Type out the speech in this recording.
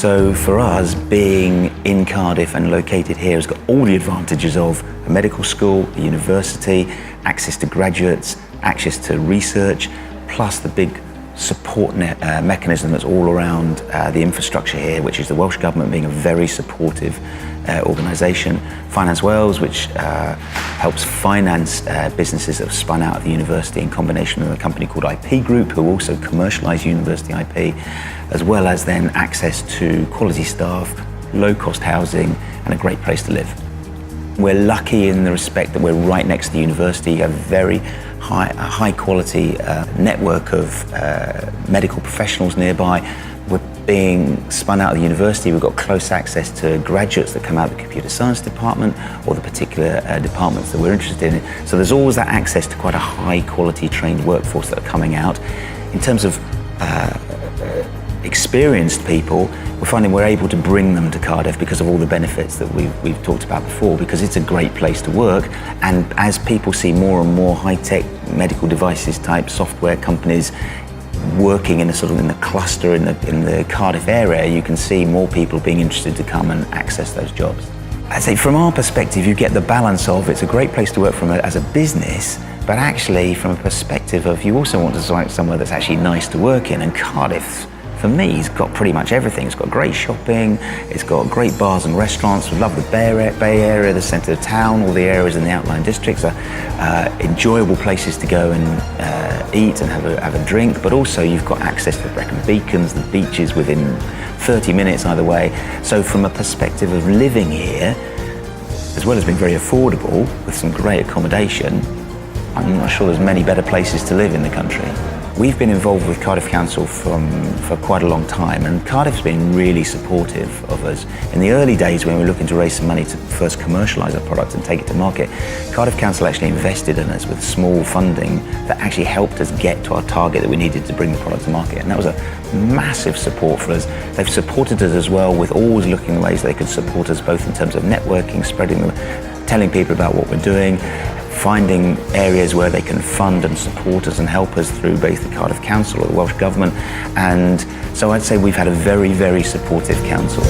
So for us, being in Cardiff and located here has got all the advantages of a medical school, a university, access to graduates, access to research, plus the big support mechanism that's all around the infrastructure here, which is the Welsh Government being a very supportive organisation. Finance Wales, which helps finance businesses that have spun out of the university in combination with a company called IP Group, who also commercialise university IP, as well as then access to quality staff, low-cost housing, and a great place to live. We're lucky in the respect that we're right next to the university. You have very high quality network of medical professionals nearby. We're being spun out of the university. We've got close access to graduates that come out of the computer science department or the particular departments that we're interested in. So there's always that access to quite a high quality trained workforce that are coming out. In terms of experienced people, we're finding we're able to bring them to Cardiff because of all the benefits that we've talked about before, because it's a great place to work. And as people see more and more high-tech medical devices type software companies working in a sort of in the cluster in the Cardiff area, you can see more people being interested to come and access those jobs. I'd say from our perspective, you get the balance of it's a great place to work as a business, but actually from a perspective of you also want to select somewhere that's actually nice to work in, and Cardiff, for me, it's got pretty much everything. It's got great shopping, it's got great bars and restaurants. We love the Bay Area, the centre of town, all the areas in the outlying districts are enjoyable places to go and eat and have a drink, but also you've got access to the Brecon Beacons, the beaches within 30 minutes either way. So from a perspective of living here, as well as being very affordable with some great accommodation, I'm not sure there's many better places to live in the country. We've been involved with Cardiff Council for quite a long time, and Cardiff's been really supportive of us. In the early days when we were looking to raise some money to first commercialise our product and take it to market, Cardiff Council actually invested in us with small funding that actually helped us get to our target that we needed to bring the product to market, and that was a massive support for us. They've supported us as well with always looking at ways they could support us both in terms of networking, spreading them, telling people about what we're doing, finding areas where they can fund and support us and help us through both the Cardiff Council or the Welsh Government. And so I'd say we've had a very, very supportive council.